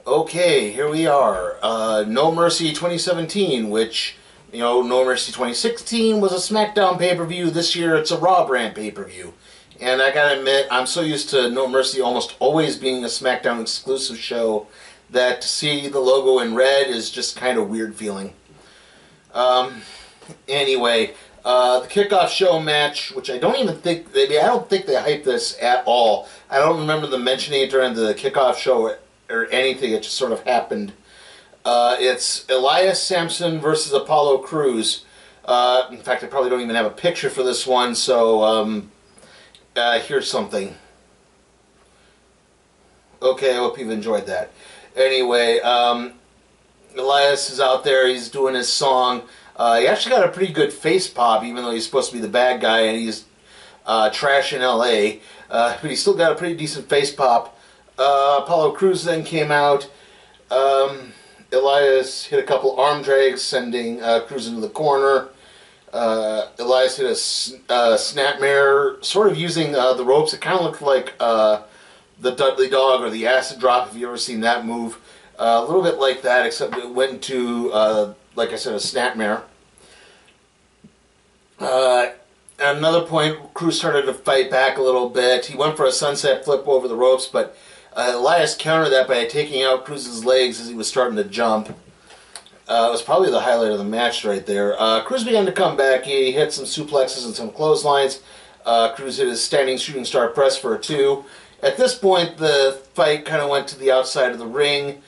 Okay, here we are. No Mercy 2017, which, No Mercy 2016 was a SmackDown pay-per-view. This year it's a Raw brand pay-per-view. And I gotta admit, I'm so used to No Mercy almost always being a SmackDown exclusive show that to see the logo in red is just kind of weird feeling. Anyway, the kickoff show match, which I don't think they hyped this at all. I don't remember them mentioning it during the kickoff show or anything. It just sort of happened. It's Elias Samson versus Apollo Crews. In fact, I probably don't even have a picture for this one, so here's something. Okay, I hope you've enjoyed that. Anyway, Elias is out there. He's doing his song. He actually got a pretty good face pop, even though he's supposed to be the bad guy and he's trash in L.A. But he's still got a pretty decent face pop. Apollo Crews then came out. Elias hit a couple arm drags, sending Crews into the corner. Elias hit a snapmare, sort of using the ropes. It kind of looked like the Dudley Dog or the Acid Drop, if you've ever seen that move. A little bit like that, except it went to, like I said, a snapmare. At another point, Crews started to fight back a little bit. He went for a sunset flip over the ropes, but Elias countered that by taking out Cruz's legs as he was starting to jump. It was probably the highlight of the match right there. Crews began to come back. He hit some suplexes and some clotheslines. Crews hit his standing shooting star press for a 2. At this point, the fight kind of went to the outside of the ring.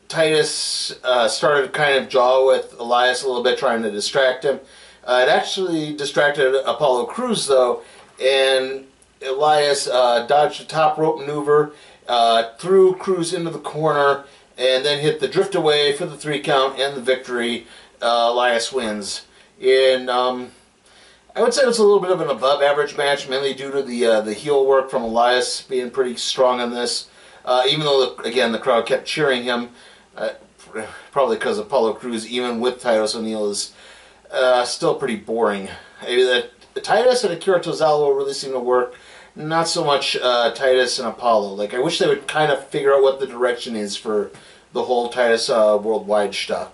Titus started to kind of jaw with Elias a little bit, trying to distract him. It actually distracted Apollo Crews, though, and Elias dodged a top rope maneuver, threw Crews into the corner, and then hit the drift away for the 3 count and the victory. Elias wins. I would say it was a little bit of an above-average match, mainly due to the heel work from Elias being pretty strong on this. Even though, again, the crowd kept cheering him, probably because Apollo Crews, even with Titus O'Neil, is still pretty boring. The Titus and Akira Tozawa really seem to work. Not so much Titus and Apollo. Like, I wish they would kind of figure out what the direction is for the whole Titus Worldwide stuff.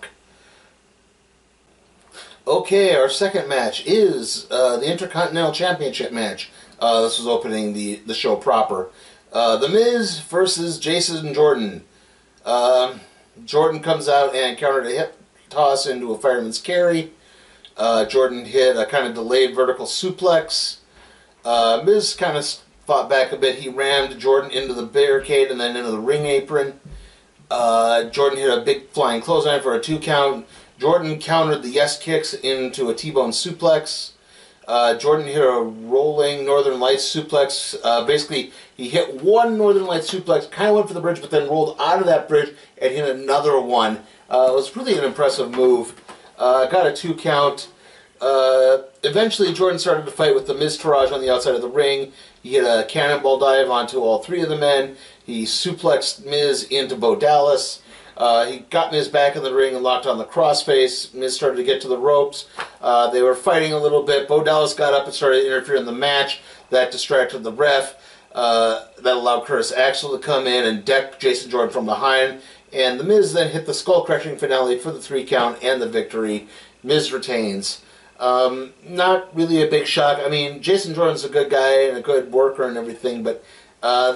Okay, our second match is the Intercontinental Championship match. This was opening the show proper. The Miz versus Jason Jordan. Jordan comes out and countered a hip toss into a fireman's carry. Jordan hit a kind of delayed vertical suplex. Miz kind of fought back a bit. He rammed Jordan into the barricade and then into the ring apron. Jordan hit a big flying clothesline for a 2 count. Jordan countered the yes kicks into a T-bone suplex. Jordan hit a rolling Northern Lights suplex. Basically, he hit one Northern Lights suplex, kind of went for the bridge, but then rolled out of that bridge and hit another one. It was really an impressive move. Got a 2 count. Eventually, Jordan started to fight with the Miz Taraj on the outside of the ring. He hit a cannonball dive onto all 3 of the men. He suplexed Miz into Bo Dallas. He got Miz back in the ring and locked on the crossface. Miz started to get to the ropes. They were fighting a little bit. Bo Dallas got up and started to interfere in the match. That distracted the ref. That allowed Curtis Axel to come in and deck Jason Jordan from behind. And the Miz then hit the skull-crushing finale for the 3 count and the victory. Miz retains. Not really a big shock. I mean, Jason Jordan's a good guy and a good worker and everything, but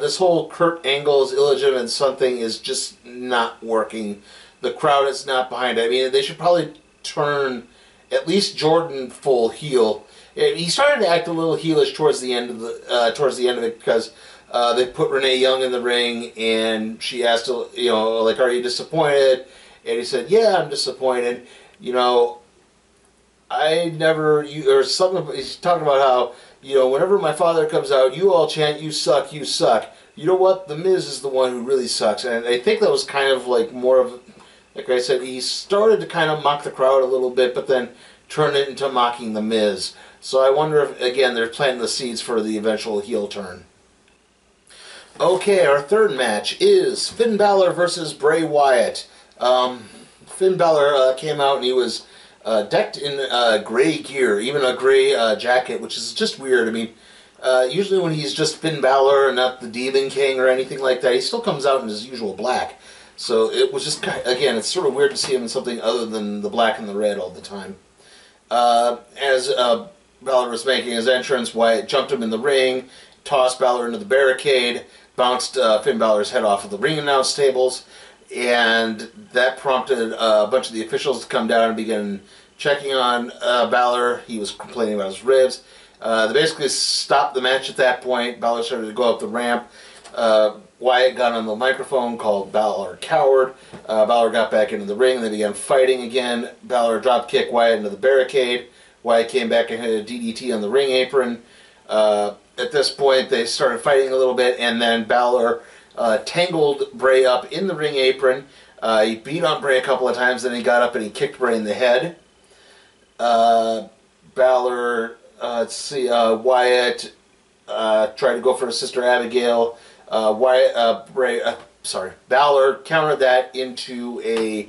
this whole Kurt Angle's illegitimate something is just not working. The crowd is not behind it. I mean, they should probably turn at least Jordan full heel. He started to act a little heelish towards the end of it because they put Renee Young in the ring and she asked, like, are you disappointed? And he said, yeah, I'm disappointed. Or something. He's talking about how, whenever my father comes out, you all chant, you suck, you suck. You know what? The Miz is the one who really sucks. And I think that was kind of like more of, like I said, he started to kind of mock the crowd a little bit, but then turned it into mocking the Miz. So I wonder if, again, they're planting the seeds for the eventual heel turn. Okay, our third match is Finn Balor versus Bray Wyatt. Finn Balor came out and he was decked in gray gear, even a gray jacket, which is just weird. I mean, Usually when he's just Finn Balor and not the Demon King or anything like that, he still comes out in his usual black. So it was just, again, it's sort of weird to see him in something other than the black and the red all the time. As Balor was making his entrance, Wyatt jumped him in the ring, tossed Balor into the barricade, bounced Finn Balor's head off of the ring announce tables, and that prompted a bunch of the officials to come down and begin checking on Balor. He was complaining about his ribs. They basically stopped the match at that point. Balor started to go up the ramp. Wyatt got on the microphone, called Balor a coward. Balor got back into the ring, and they began fighting again. Balor drop kicked Wyatt into the barricade. Wyatt came back and hit a DDT on the ring apron. At this point, they started fighting a little bit, and then Balor tangled Bray up in the ring apron. He beat on Bray a couple of times, then he got up and he kicked Bray in the head. Balor... Wyatt tried to go for his sister Abigail. Balor countered that into a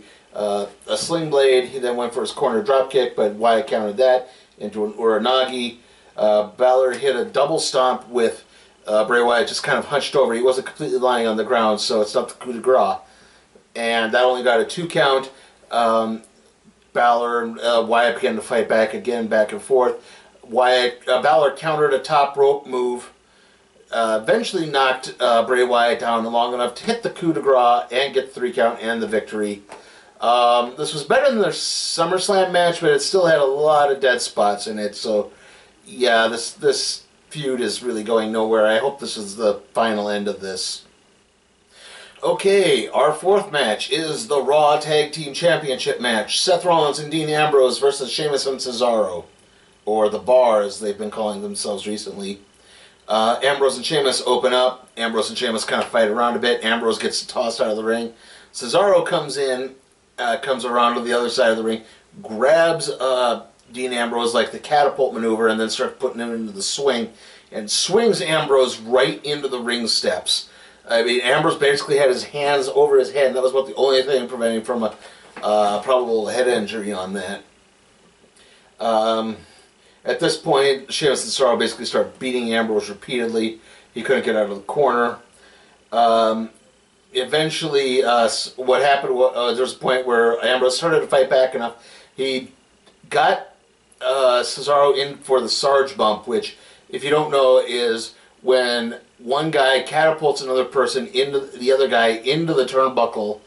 sling blade. He then went for his corner dropkick, but Wyatt countered that into an Uranagi. Balor hit a double stomp with Bray Wyatt just kind of hunched over. He wasn't completely lying on the ground, so it's not the coup de grace. And that only got a 2 count. Balor and Wyatt began to fight back again, back and forth. Balor countered a top rope move, eventually knocked Bray Wyatt down long enough to hit the coup de grace and get the 3 count and the victory. This was better than their SummerSlam match, but it still had a lot of dead spots in it. So, yeah, this feud is really going nowhere. I hope this is the final end of this. Okay, our 4th match is the Raw Tag Team Championship match. Seth Rollins and Dean Ambrose versus Sheamus and Cesaro. Or the Bar, as they've been calling themselves recently. Ambrose and Sheamus open up. Ambrose and Sheamus kind of fight around a bit. Ambrose gets tossed out of the ring. Cesaro comes in, comes around to the other side of the ring, grabs Dean Ambrose like the catapult maneuver, and then starts putting him into the swing, and swings Ambrose right into the ring steps. I mean, Ambrose basically had his hands over his head, and that was about the only thing preventing him from a probable head injury on that. At this point, Sheamus and Cesaro basically start beating Ambrose repeatedly. He couldn't get out of the corner. Eventually, what happened was there was a point where Ambrose started to fight back enough. He got Cesaro in for the Sarge bump, which, if you don't know, is when one guy catapults another person into the other guy into the turnbuckle.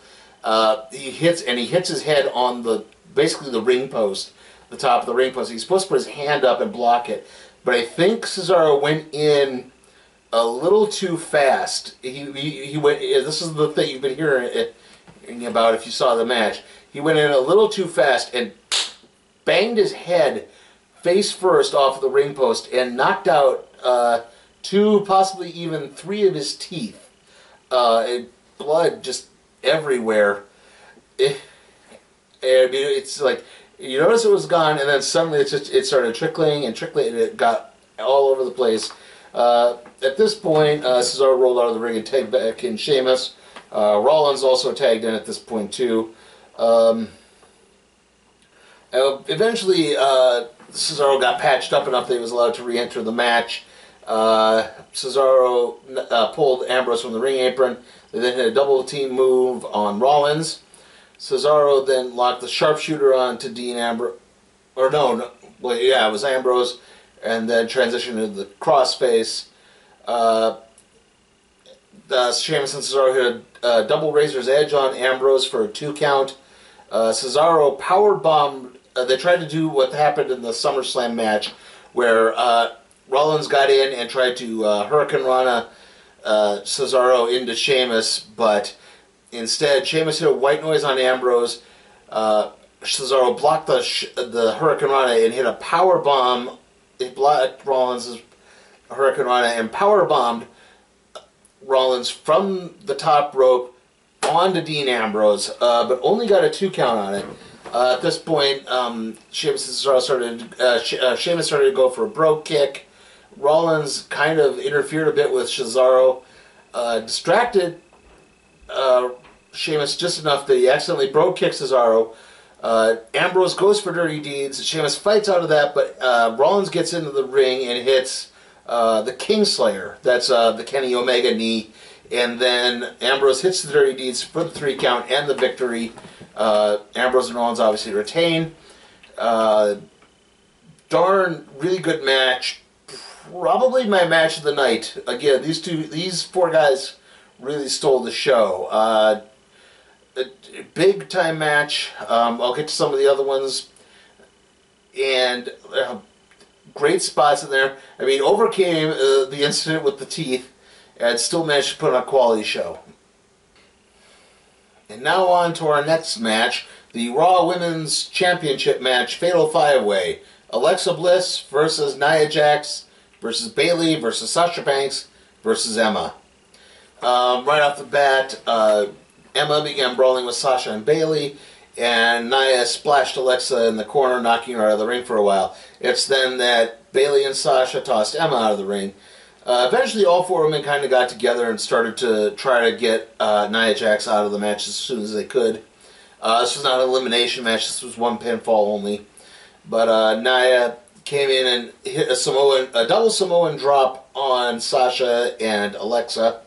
He hits his head on basically the ring post. The top of the ring post. He's supposed to put his hand up and block it, but I think Cesaro went in a little too fast. He went. This is the thing you've been hearing about if you saw the match. He went in a little too fast and banged his head face first off of the ring post and knocked out 2, possibly even 3 of his teeth. And blood just everywhere. It's like. You notice it was gone, and then suddenly it started trickling, and it got all over the place. At this point, Cesaro rolled out of the ring and tagged back in Sheamus. Rollins also tagged in at this point, too. Eventually, Cesaro got patched up enough that he was allowed to re-enter the match. Cesaro pulled Ambrose from the ring apron. They then hit a double team move on Rollins. Cesaro then locked the sharpshooter on to Dean Ambrose. Or no, well, yeah, it was Ambrose. And then transitioned to the crossface. Sheamus and Cesaro hit a double Razor's Edge on Ambrose for a 2 count. Cesaro powerbombed. They tried to do what happened in the SummerSlam match, where Rollins got in and tried to Hurricane Rana Cesaro into Sheamus, but instead Sheamus hit a white noise on Ambrose. Cesaro blocked the Hurricane Rana and hit a power bomb. It blocked Rollins' Hurricane Rana and power bombed Rollins from the top rope onto Dean Ambrose, but only got a 2 count on it. At this point, Sheamus started to go for a brogue kick. Rollins kind of interfered a bit with Cesaro, distracted Sheamus just enough that he accidentally brogue kicked Cesaro. Ambrose goes for dirty deeds. Sheamus fights out of that, but Rollins gets into the ring and hits the Kingslayer. That's the Kenny Omega knee. And then Ambrose hits the Dirty Deeds for the 3 count and the victory. Ambrose and Owens obviously retain. Darn, really good match. Probably my match of the night. Again, these 4 guys really stole the show. A big time match. I'll get to some of the other ones. And great spots in there. I mean, overcame the incident with the teeth and still managed to put on a quality show. And now on to our next match, the Raw Women's Championship match, Fatal 5-Way. Alexa Bliss versus Nia Jax versus Bayley versus Sasha Banks versus Emma. Right off the bat, Emma began brawling with Sasha and Bayley, and Nia splashed Alexa in the corner, knocking her out of the ring for a while. It's then that Bayley and Sasha tossed Emma out of the ring. Eventually, all 4 women kind of got together and started to try to get Nia Jax out of the match as soon as they could. This was not an elimination match. This was 1 pinfall only. But Nia came in and hit a double Samoan drop on Sasha and Alexa.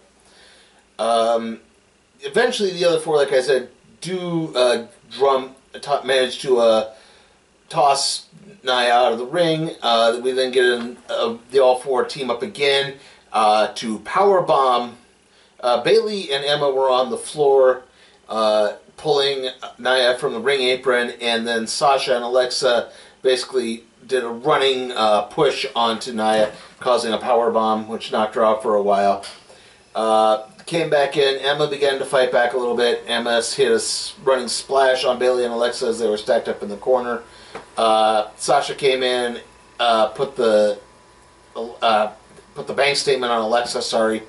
Eventually, the other 4, like I said, manage to toss Nia out of the ring. We then get the all 4 team up again to powerbomb. Bayley and Emma were on the floor pulling Nia from the ring apron, and then Sasha and Alexa basically did a running push onto Nia, causing a powerbomb, which knocked her out for a while. Came back in. Emma began to fight back a little bit. Emma hit a running splash on Bayley and Alexa as they were stacked up in the corner. Sasha came in, put the bank statement on Alexa. Sorry,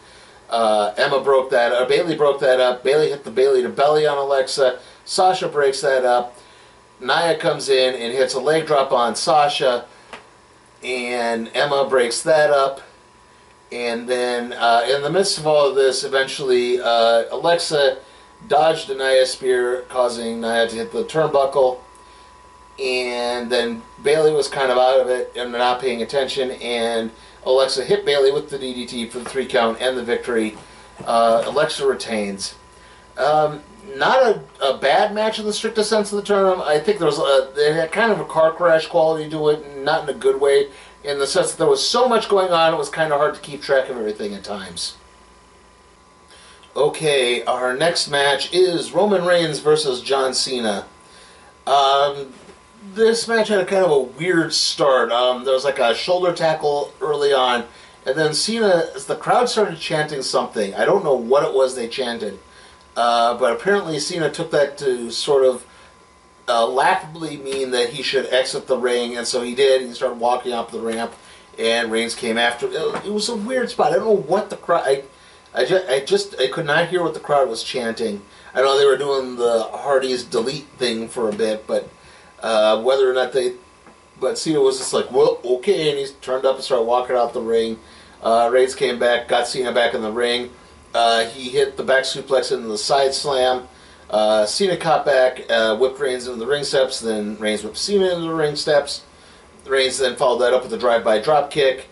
Emma broke that. Bayley broke that up. Bayley hit the Bayley to belly on Alexa. Sasha breaks that up. Nia comes in and hits a leg drop on Sasha, and Emma breaks that up. And then, in the midst of all of this, eventually, Alexa dodged a Nia spear, causing Nia to hit the turnbuckle. And then Bayley was kind of out of it and not paying attention, and Alexa hit Bayley with the DDT for the 3 count and the victory. Alexa retains. Not a bad match in the strictest sense of the term. I think there had kind of a car crash quality to it, not in a good way, in the sense that there was so much going on, it was kind of hard to keep track of everything at times. Okay, our next match is Roman Reigns versus John Cena. This match had a kind of a weird start. There was like a shoulder tackle early on, and then Cena, as the crowd started chanting something, I don't know what it was they chanted, but apparently Cena took that to sort of laughably mean that he should exit the ring, and so he did. He started walking up the ramp, and Reigns came after. It was a weird spot. I don't know what the crowd. I could not hear what the crowd was chanting. I know they were doing the Hardy's delete thing for a bit, but whether or not but Cena was just like, well, okay, and he turned up and started walking out the ring. Reigns came back, got Cena back in the ring. He hit the back suplex into the side slam. Cena caught back, whipped Reigns into the ring steps, then Reigns whipped Cena into the ring steps. Reigns then followed that up with a drive-by drop kick.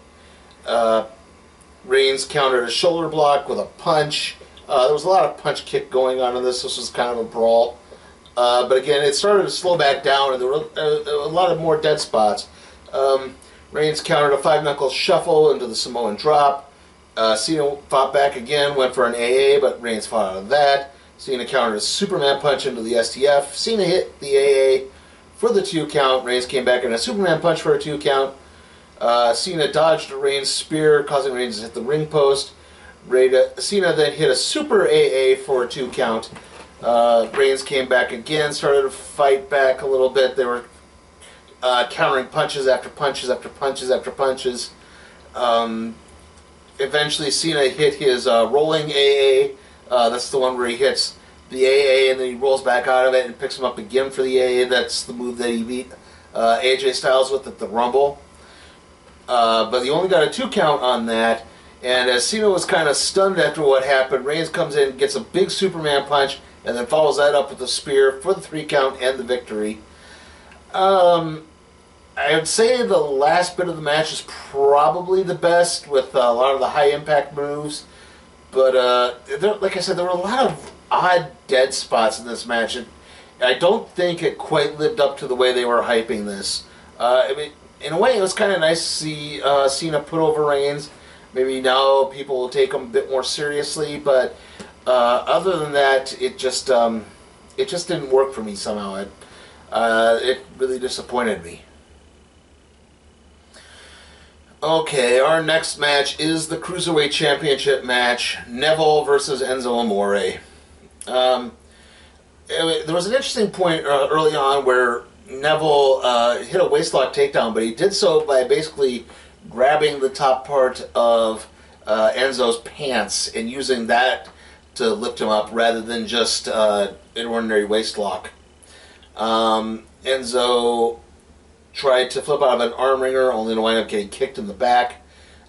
Reigns countered a shoulder block with a punch. There was a lot of punch kick going on in this. This was kind of a brawl. But again, it started to slow back down, and there were a lot of more dead spots. Reigns countered a 5-knuckle shuffle into the Samoan drop. Cena fought back again, went for an AA, but Reigns fought out of that. Cena countered a Superman punch into the STF. Cena hit the AA for the 2 count. Reigns came back in a Superman punch for a 2 count. Cena dodged a Reigns spear, causing Reigns to hit the ring post. Cena then hit a Super AA for a 2 count. Reigns came back again, started to fight back a little bit. They were countering punches after punches after punches after punches. Eventually, Cena hit his rolling AA. That's the one where he hits the AA and then he rolls back out of it and picks him up again for the AA. That's the move that he beat AJ Styles with at the Rumble. But he only got a 2 count on that. And as Cena was kind of stunned after what happened, Reigns comes in, gets a big Superman punch, and then follows that up with a spear for the 3 count and the victory. I would say the last bit of the match is probably the best, with a lot of the high impact moves. But like I said, there were a lot of odd dead spots in this match. I don't think it quite lived up to the way they were hyping this. I mean, in a way, it was kind of nice to see Cena put over Reigns. Maybe now people will take him a bit more seriously, but other than that, it just didn't work for me somehow. It really disappointed me. Okay, our next match is the Cruiserweight Championship match, Neville versus Enzo Amore. There was an interesting point early on where Neville hit a waistlock takedown, but he did so by basically grabbing the top part of Enzo's pants and using that to lift him up rather than just an ordinary waistlock. Enzo tried to flip out of an arm wringer, only to wind up getting kicked in the back.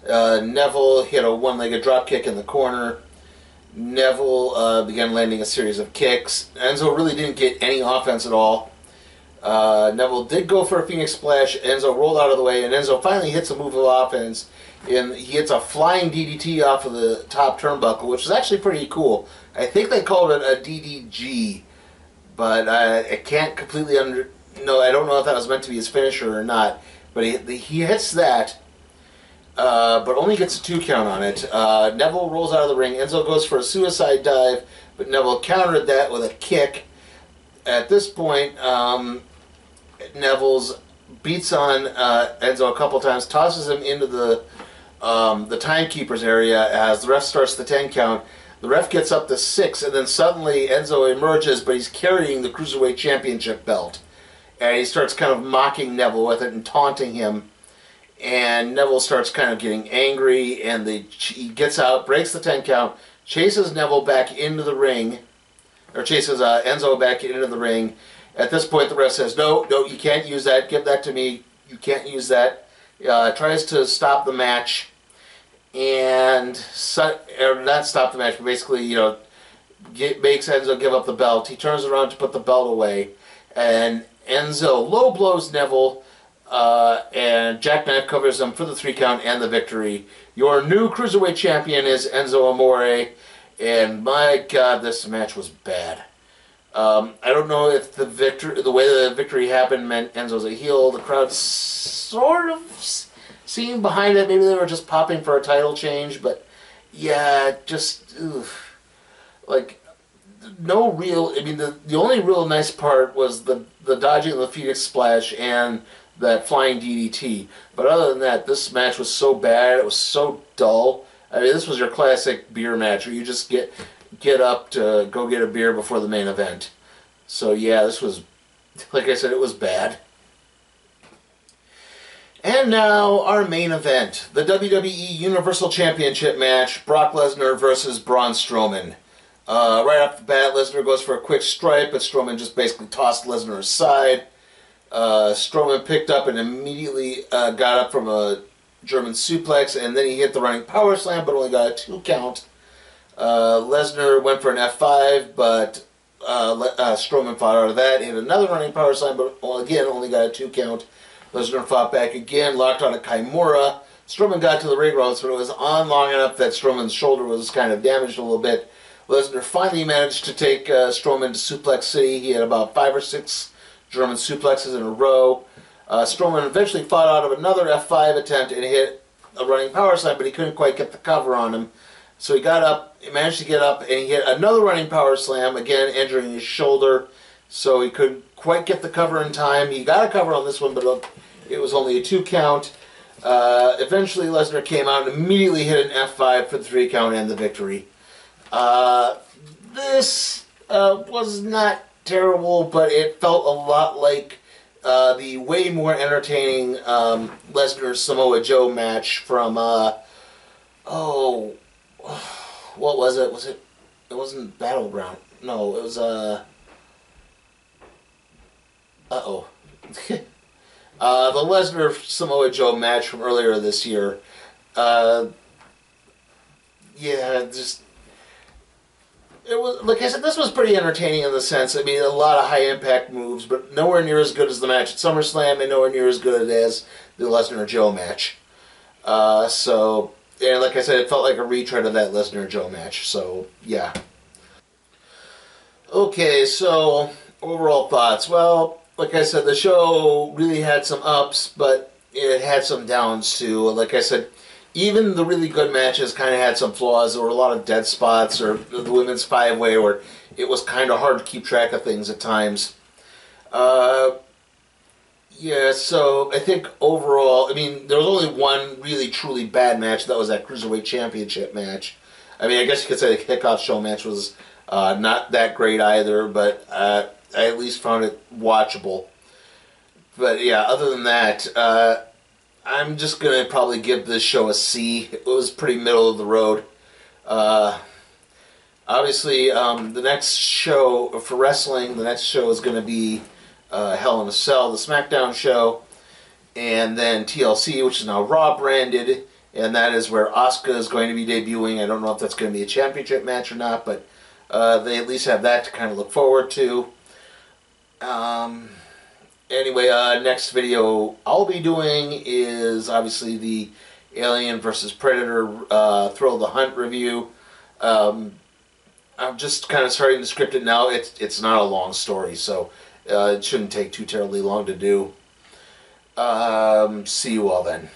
Neville hit a one-legged drop kick in the corner. Neville began landing a series of kicks. Enzo really didn't get any offense at all. Neville did go for a Phoenix Splash. Enzo rolled out of the way, and Enzo finally hits a move of offense. And he hits a flying DDT off of the top turnbuckle, which is actually pretty cool. I think they called it a DDG, but I can't completely No, I don't know if that was meant to be his finisher or not, but he hits that, but only gets a 2 count on it. Neville rolls out of the ring. Enzo goes for a suicide dive, but Neville countered that with a kick. At this point, Neville's beats on Enzo a couple times, tosses him into the timekeeper's area as the ref starts the 10 count. The ref gets up to 6, and then suddenly Enzo emerges, but he's carrying the Cruiserweight Championship belt. And he starts kind of mocking Neville with it and taunting him. And Neville starts kind of getting angry, and he gets out, breaks the 10 count, chases Neville back into the ring, or chases Enzo back into the ring. At this point, the ref says, no, you can't use that. Give that to me. You can't use that. Tries to stop the match. And, or not stop the match, but basically, makes Enzo give up the belt. He turns around to put the belt away. And Enzo low blows Neville, and Jackknife covers him for the 3 count and the victory. Your new Cruiserweight champion is Enzo Amore, and my God, this match was bad. I don't know if the way the victory happened meant Enzo's a heel. The crowd sort of seemed behind it. Maybe they were just popping for a title change, but yeah, just like no real. I mean, the only real nice part was the dodging of the Phoenix Splash and that flying DDT. But other than that, this match was so bad. It was so dull. I mean, this was your classic beer match where you just get up to go get a beer before the main event. So yeah, this was, like I said, it was bad. And now our main event, the WWE Universal Championship match, Brock Lesnar versus Braun Strowman. Right off the bat, Lesnar goes for a quick strike, but Strowman just basically tossed Lesnar aside. Strowman picked up and immediately got up from a German suplex, and then he hit the running power slam, but only got a 2 count. Lesnar went for an F5, but Strowman fought out of that, hit another running power slam, but again only got a 2 count. Lesnar fought back again, locked on a Kimura. Strowman got to the ring ropes, but it was on long enough that Strowman's shoulder was kind of damaged a little bit. Lesnar finally managed to take Strowman to Suplex City. He had about 5 or 6 German suplexes in a row. Strowman eventually fought out of another F5 attempt and hit a running power slam, but he couldn't quite get the cover on him. So he got up, he managed to get up, and he hit another running power slam, again injuring his shoulder. So he couldn't quite get the cover in time. He got a cover on this one, but it was only a 2 count. Eventually Lesnar came out and immediately hit an F5 for the 3 count and the victory. This was not terrible, but it felt a lot like the way more entertaining Lesnar Samoa Joe match from what was it? It wasn't Battleground. No, it was the Lesnar Samoa Joe match from earlier this year. Yeah, just It was, like I said, this was pretty entertaining in the sense. I mean, a lot of high impact moves, but nowhere near as good as the match at SummerSlam, and nowhere near as good as the Lesnar Joe match. So, and like I said, it felt like a retread of that Lesnar Joe match. So, yeah. Okay, so overall thoughts. Well, like I said, the show really had some ups, but it had some downs too. Like I said, even the really good matches kind of had some flaws. There were a lot of dead spots, or the women's five-way, where it was kind of hard to keep track of things at times. Yeah, so I think overall, I mean, there was only one really truly bad match. That was that Cruiserweight Championship match. I mean, I guess you could say the kickoff show match was not that great either, but I at least found it watchable. But yeah, other than that, I'm just going to probably give this show a C. It was pretty middle of the road. Obviously, the next show for wrestling, the next show is going to be Hell in a Cell, the SmackDown show, and then TLC, which is now Raw branded, and that is where Asuka is going to be debuting. I don't know if that's going to be a championship match or not, but they at least have that to kind of look forward to. Anyway, next video I'll be doing is obviously the Alien vs. Predator Thrill of the Hunt review. I'm just kind of starting to script it now. It's not a long story, so it shouldn't take too terribly long to do. See you all then.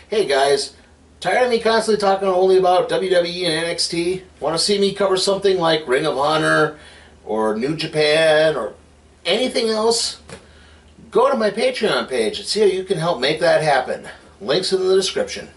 Hey guys, tired of me constantly talking only about WWE and NXT? Want to see me cover something like Ring of Honor or New Japan or anything else? Go to my Patreon page and see how you can help make that happen. Links in the description.